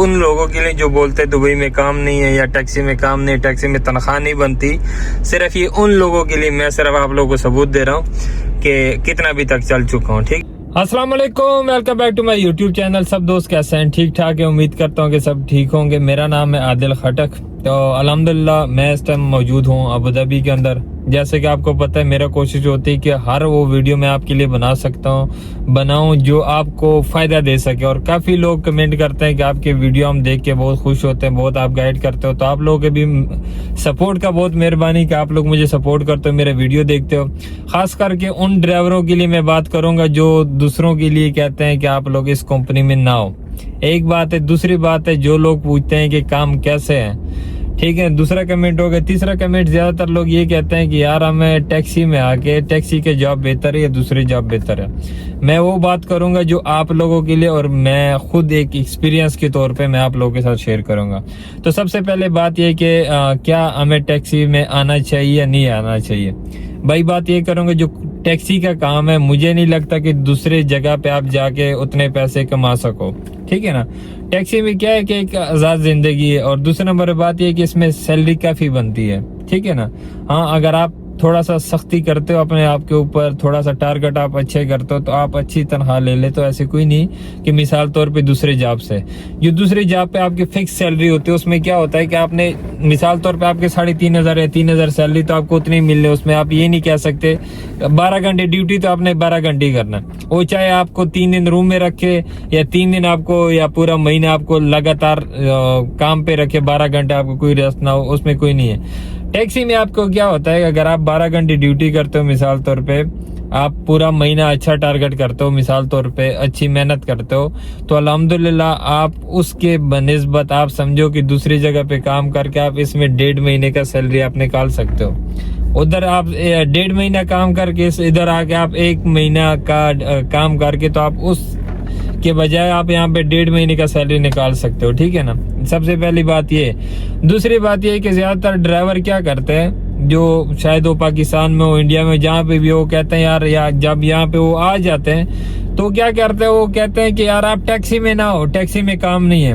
उन लोगों के लिए जो बोलते दुबई में काम नहीं है या टैक्सी में काम नहीं, टैक्सी में तनख्वाह नहीं बनती। सिर्फ ये उन लोगों के लिए मैं सिर्फ आप लोगों को सबूत दे रहा हूँ कि कितना अभी तक चल चुका हूँ। ठीक, अस्सलाम वालेकुम, welcome back to my YouTube channel. सब दोस्त कैसे हैं? ठीक ठाक है, उम्मीद करता हूँ कि सब ठीक होंगे। मेरा नाम है आदिल खटक। तो अल्हम्दुलिल्लाह मैं इस टाइम मौजूद हूँ अबू धाबी के अंदर। जैसे कि आपको पता है, मेरा कोशिश होती है कि हर वो वीडियो मैं आपके लिए बना सकता हूँ, बनाऊं जो आपको फायदा दे सके। और काफी लोग कमेंट करते हैं कि आपके वीडियो हम देख के बहुत खुश होते हैं, बहुत आप गाइड करते हो। तो आप लोगों के भी सपोर्ट का बहुत मेहरबानी कि आप लोग मुझे सपोर्ट करते हो, मेरे वीडियो देखते हो। खास करके उन ड्राइवरों के लिए मैं बात करूंगा जो दूसरों के लिए कहते हैं कि आप लोग इस कंपनी में ना हो। एक बात है। दूसरी बात है, जो लोग पूछते हैं कि काम कैसे है, ठीक है, दूसरा कमेंट हो गया। तीसरा कमेंट, ज्यादातर लोग ये कहते हैं कि यार हमें टैक्सी में आके टैक्सी के जॉब बेहतर है या दूसरी जॉब बेहतर है। मैं वो बात करूंगा जो आप लोगों के लिए, और मैं खुद एक एक्सपीरियंस के तौर पे मैं आप लोगों के साथ शेयर करूंगा। तो सबसे पहले बात ये कि क्या हमें टैक्सी में आना चाहिए या नहीं आना चाहिए। भाई बात ये करूंगा, जो टैक्सी का काम है मुझे नहीं लगता कि दूसरे जगह पे आप जाके उतने पैसे कमा सको, ठीक है ना। टैक्सी में क्या है कि एक आजाद जिंदगी है। और दूसरा नंबर बात यह कि इसमें सैलरी काफी बनती है, ठीक है ना। हाँ, अगर आप थोड़ा सा सख्ती करते हो अपने आप के ऊपर, थोड़ा सा टारगेट आप अच्छे करते हो, तो आप अच्छी तनख्वाह ले ले। तो ऐसे कोई नहीं कि मिसाल तौर पे दूसरे जॉब से, जो दूसरी जॉब पे आपकी फिक्स सैलरी होती है, उसमें क्या होता है कि आपने मिसाल तौर पे आपके 3,500 या 3,000 सैलरी, तो आपको उतनी मिलने। उसमें आप ये नहीं कह सकते 12 घंटे ड्यूटी तो आपने 12 घंटे ही करना। वो चाहे आपको 3 दिन रूम में रखे या 3 दिन आपको या पूरा महीना आपको लगातार काम पे रखे, 12 घंटे आपको कोई रेस्ट ना हो, उसमें कोई नहीं है। टैक्सी में आपको क्या होता है, अगर आप 12 घंटे ड्यूटी करते हो, मिसाल तौर पे आप पूरा महीना अच्छा टारगेट करते हो, मिसाल तौर पे अच्छी मेहनत करते हो, तो अल्हम्दुलिल्लाह आप उसके बनिस्बत आप समझो कि दूसरी जगह पे काम करके आप इसमें 1.5 महीने का सैलरी आप निकाल सकते हो। उधर आप 1.5 महीना काम करके इधर आके आप 1 महीना का काम करके, तो आप उस के बजाय आप यहाँ पे 1.5 महीने का सैलरी निकाल सकते हो, ठीक है ना। सबसे पहली बात ये। दूसरी बात ये कि ज्यादातर ड्राइवर क्या करते हैं, जो शायद वो पाकिस्तान में हो, इंडिया में, जहाँ पे भी हो, कहते हैं यार जब यहाँ पे वो आ जाते हैं तो क्या करते हैं, वो कहते हैं कि यार आप टैक्सी में ना हो, टैक्सी में काम नहीं है।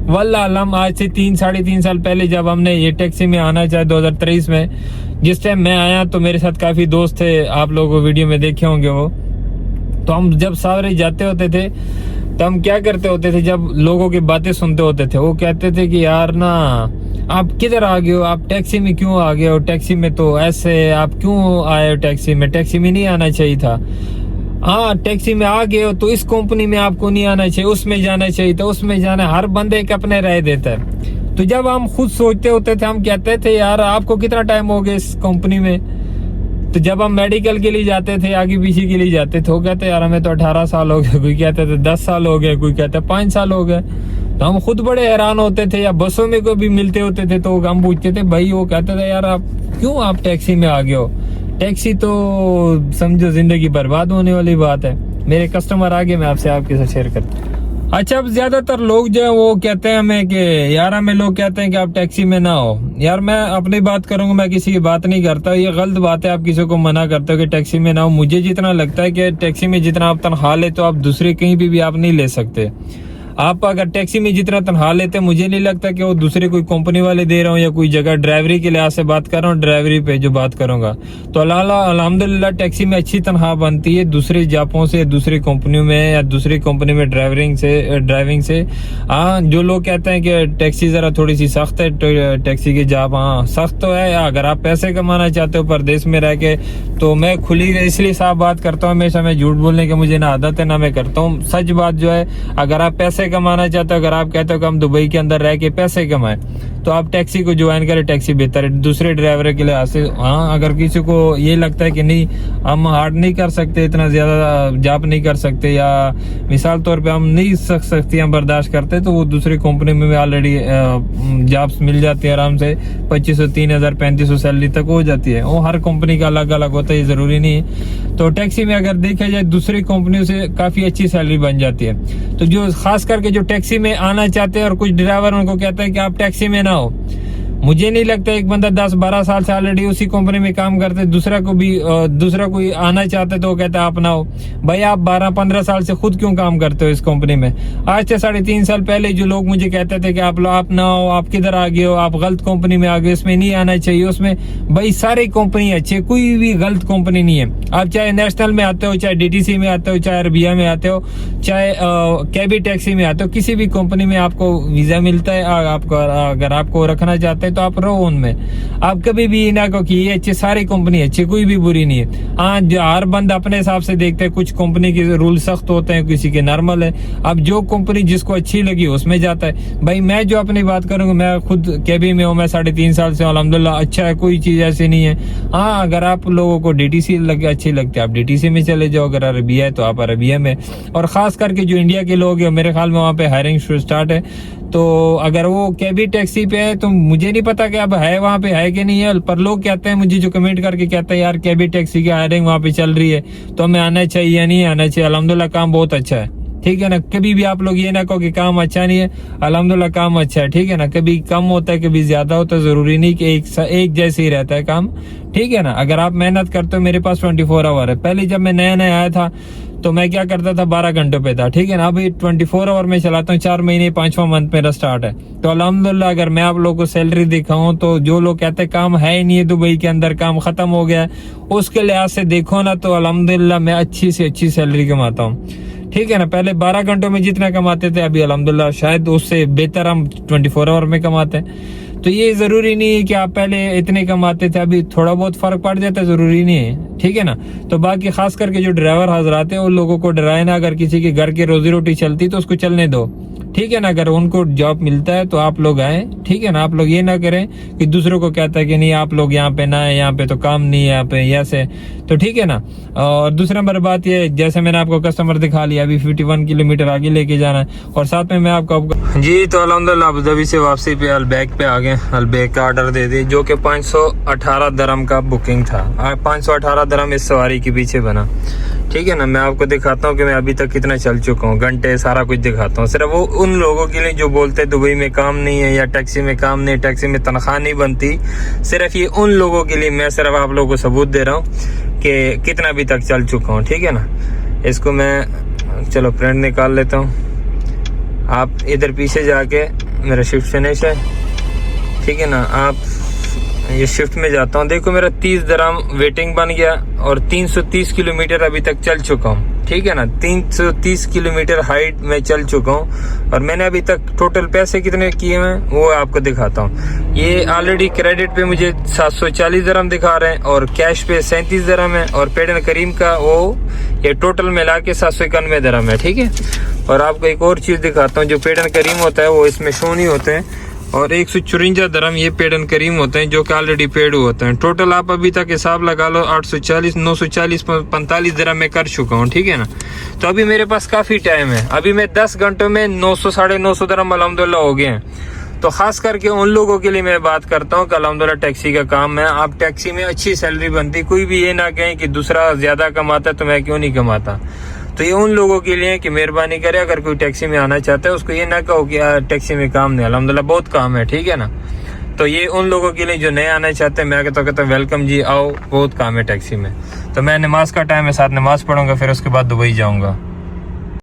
वल्लाह अलम, आज से 3-3.5 साल पहले जब हमने ये टैक्सी में आना चाहे 2023 में, जिस टाइम मैं आया तो मेरे साथ काफी दोस्त थे, आप लोग वीडियो में देखे होंगे वो। तो हम जब सावरे जाते होते थे तो हम क्या करते होते थे, जब लोगों की बातें सुनते होते थे, वो कहते थे कि यार ना आप किधर आ गए हो, आप टैक्सी में क्यों आ गए हो, टैक्सी में तो ऐसे, आप क्यों आए हो टैक्सी में नहीं आना चाहिए था। हाँ, टैक्सी में आ गए हो तो इस कंपनी में आपको नहीं आना चाहिए, उसमें जाना चाहिए, तो उसमें जाना। हर बंदे एक अपने राय देता है। तो जब हम खुद सोचते होते थे, हम कहते थे यार आपको कितना टाइम हो गया इस कंपनी में। तो जब हम मेडिकल के लिए जाते थे, आगे पीछे के लिए जाते थे, वो कहते यार हमें तो 18 साल हो गए, कोई कहते थे 10 साल हो गए, कोई कहते 5 साल हो गए। तो हम खुद बड़े हैरान होते थे। या बसों में कोई भी मिलते होते थे तो हम पूछते थे भाई, वो कहते थे यार आप क्यों आप टैक्सी में आ गए हो, टैक्सी तो समझो जिंदगी बर्बाद होने वाली बात है। मेरे कस्टमर आगे मैं आपसे आपके साथ शेयर करता हूँ। अच्छा, अब ज्यादातर लोग जो है वो कहते हैं हमें कि यार, हमें लोग कहते हैं कि आप टैक्सी में ना हो। यार मैं अपनी बात करूंगा, मैं किसी की बात नहीं करता। ये गलत बात है, आप किसी को मना करते हो कि टैक्सी में ना हो। मुझे जितना लगता है कि टैक्सी में जितना आप तनख्वाह लेते हो, आप दूसरे कहीं भी आप नहीं ले सकते। आप अगर टैक्सी में जितना तनख्वाह लेते हैं, मुझे नहीं लगता कि वो दूसरे कोई कंपनी वाले दे रहा हूँ या कोई जगह ड्राइवरी के लिहाज से बात कर रहा हूँ, ड्राइवरी पे जो बात करूंगा। तो अल्हम्दुलिल्लाह टैक्सी में अच्छी तनख्वाह बनती है दूसरी जॉबों से, दूसरी कंपनियों में या दूसरी कंपनी में ड्राइविंग से। हाँ, जो लोग कहते हैं कि टैक्सी जरा थोड़ी सी सख्त है, टैक्सी की जॉब हाँ सख्त तो है। अगर आप पैसे कमाना चाहते हो परदेश में रह के, तो मैं खुली इसलिए साफ बात करता हूँ। हमेशा मैं झूठ बोलने की मुझे ना आदत है ना मैं करता हूँ। सच बात जो है, अगर आप पैसे कमाना चाहते हो, अगर आप कहते हो कि हम दुबई के अंदर रह के पैसे कमाएं, तो आप टैक्सी को ज्वाइन करें। टैक्सी बेहतर है दूसरे ड्राइवर के लिए। हाँ, अगर किसी को ये लगता है कि नहीं हम हार्ड नहीं कर सकते, इतना ज्यादा जॉब नहीं कर सकते, या मिसाल तौर पे हम नहीं सख्तियां बर्दाश्त करते, तो वो दूसरी कंपनी में ऑलरेडी जॉब्स मिल जाती है आराम से। 2500, 3000, 3500 सैलरी तक हो जाती है। वो हर कंपनी का अलग अलग होता है, ये जरूरी नहीं है। तो टैक्सी में अगर देखा जाए दूसरी कंपनियों से काफी अच्छी सैलरी बन जाती है। तो जो खास करके जो टैक्सी में आना चाहते हैं, और कुछ ड्राइवर उनको कहते हैं कि आप टैक्सी में ना हो, मुझे नहीं लगता एक बंदा 10-12 साल से ऑलरेडी उसी कंपनी में काम करते, दूसरा कोई आना चाहते तो वो कहता है अपनाओ। भाई आप 12-15 साल से खुद क्यों काम करते हो इस कंपनी में? आज से 3.5 साल पहले जो लोग मुझे कहते थे कि आप अपनाओ, आप किधर आ गए हो, आप गलत कंपनी में आ गए, उसमें नहीं आना चाहिए। उसमें भाई सारी कंपनी अच्छी है, कोई भी गलत कंपनी नहीं है। आप चाहे नेशनल में आते हो, चाहे DTC में आते हो, चाहे अरबिया में आते हो, चाहे कैबी टैक्सी में आते हो, किसी भी कंपनी में आपको वीजा मिलता है। आपको अगर आपको रखना चाहते हैं तो आप रहो उनमें। आप कभी भी ना कहो कि ये अच्छी, सारी कंपनी अच्छी, कोई भी बुरी नहीं है। हाँ, हर बंदा अपने हिसाब से देखते हैं, कुछ कंपनी के रूल सख्त होते हैं, किसी के नॉर्मल है। अब जो कंपनी जिसको अच्छी लगी उसमें जाता है। भाई मैं जो अपनी बात करूंगा, मैं खुद कैबी में हूँ, मैं 3.5 साल से, अल्हम्दुलिल्लाह अच्छा है, कोई चीज ऐसी नहीं है। हाँ, अगर आप लोगों को DTC अच्छी लगती है आप DTC में चले जाओ, अगर अरबिया है तो आप अरबिया में। और खास करके जो इंडिया के लोग हैं, मेरे ख्याल में वहाँ पे हायरिंग स्टार्ट है, तो अगर वो कैबी टैक्सी पे है तो मुझे नहीं पता कि अब है वहाँ पे है कि नहीं है, पर लोग कहते हैं मुझे, जो कमेंट करके कहते हैं यार कैबी टैक्सी की हायरिंग वहाँ पे चल रही है, तो हमें आना चाहिए या नहीं आना चाहिए। अल्हम्दुलिल्लाह काम बहुत अच्छा है, ठीक है ना। कभी भी आप लोग ये ना कहो कि काम अच्छा नहीं है, अल्हम्दुलिल्लाह काम अच्छा है, ठीक है ना। कभी कम होता है, कभी ज्यादा होता है, जरूरी नहीं कि एक जैसे ही रहता है काम, ठीक है ना। अगर आप मेहनत करते हो, मेरे पास 24 आवर है। पहले जब मैं नया आया था तो मैं क्या करता था, 12 घंटों पे था, ठीक है ना। अभी 24 आवर में चलाता हूँ, 4 महीने 5वां मंथ मेरा स्टार्ट है। तो अल्हम्दुलिल्लाह अगर मैं आप लोगों को सैलरी दिखाऊं, तो जो लोग कहते हैं काम है ही नहीं है दुबई के अंदर, काम खत्म हो गया है, उसके लिहाज से देखो ना, तो अल्हम्दुलिल्लाह मैं अच्छी से अच्छी सैलरी कमाता हूँ, ठीक है ना। पहले 12 घंटों में जितना कमाते थे, अभी अल्हम्दुलिल्लाह शायद उससे बेहतर हम 24 आवर में कमाते हैं। तो ये जरूरी नहीं है कि आप पहले इतने कमाते थे, अभी थोड़ा बहुत फर्क पड़ जाता है, जरूरी नहीं है, ठीक है ना। तो बाकी खास करके जो ड्राइवर हजरात हैं, उन लोगों को डराए ना। अगर किसी के घर की रोजी रोटी चलती तो उसको चलने दो, ठीक है ना। अगर उनको जॉब मिलता है तो आप लोग आए, ठीक है ना। आप लोग ये ना करें कि दूसरों को कहता है कि नहीं आप लोग यहाँ पे ना है, यहाँ पे तो काम नहीं है, यहाँ पे ऐसे, तो ठीक है ना। और दूसरा नंबर बात ये, जैसे मैंने आपको कस्टमर दिखा लिया, अभी 51 किलोमीटर आगे लेके जाना है, और साथ में मैं आपको जी, तो अल्हम्दुलिल्लाह अबू धाबी से वापसी पे अलबैक पे आ गए। अलबैक का ऑर्डर दे दिए, जो कि 518 दरम का बुकिंग था। 518 दरम इस सवारी के पीछे बना, ठीक है ना। मैं आपको दिखाता हूँ कि मैं अभी तक कितना चल चुका हूँ, घंटे सारा कुछ दिखाता हूँ। सिर्फ वो उन लोगों के लिए जो बोलते हैं दुबई में काम नहीं है या टैक्सी में काम नहीं, टैक्सी में तनख्वाह नहीं बनती, सिर्फ ये उन लोगों के लिए मैं सिर्फ आप लोगों को सबूत दे रहा हूँ कि कितना अभी तक चल चुका हूँ, ठीक है ना। इसको मैं चलो प्रिंट निकाल लेता हूँ। आप इधर पीछे जाके, मेरा शिफ्ट फिनिश है, ठीक है ना। आप ये शिफ्ट में जाता हूँ, देखो मेरा 30 दरम वेटिंग बन गया और 330 किलोमीटर अभी तक चल चुका हूँ, ठीक है ना। 330 किलोमीटर हाइट में चल चुका हूँ, और मैंने अभी तक टोटल पैसे कितने किए हैं वो आपको दिखाता हूँ। ये ऑलरेडी क्रेडिट पे मुझे 740 दरम दिखा रहे हैं, और कैश पे 37 दरम है, और पेड एंड करीम का वो ये टोटल मिला के 791 दरम है, ठीक है। और आपको एक और चीज दिखाता हूँ, जो पेड एंड करीम होता है वो इसमें शो नहीं होते हैं, और 154 दरम ये पेड एंड करीम होते हैं, जो कि ऑलरेडी पेड होते हैं। टोटल आप अभी तक हिसाब लगा लो 840, 940, 45 दरम में कर चुका हूँ, ठीक है ना। तो अभी मेरे पास काफी टाइम है, अभी मैं 10 घंटों में 900 साढ़े 900 दरम अल्हम्दुलिल्लाह हो गए हैं। तो खास करके उन लोगों के लिए मैं बात करता हूँ कि अल्हम्दुलिल्लाह टैक्सी का काम है, आप टैक्सी में अच्छी सैलरी बनती, कोई भी ये ना कहें कि दूसरा ज्यादा कमाता है तो मैं क्यों नहीं कमाता। तो ये उन लोगों के लिए कि मेहरबानी करे, अगर कोई टैक्सी में आना चाहता है उसको ये ना कहो कि यार टैक्सी में काम नहीं, अल्हम्दुलिल्लाह बहुत काम है, ठीक है ना। तो ये उन लोगों के लिए जो नए आना चाहते हैं, मैं कहता हूँ वेलकम जी, आओ, बहुत काम है टैक्सी में। तो मैं नमाज का टाइम है, साथ नमाज पढ़ूंगा, फिर उसके बाद दुबई जाऊंगा।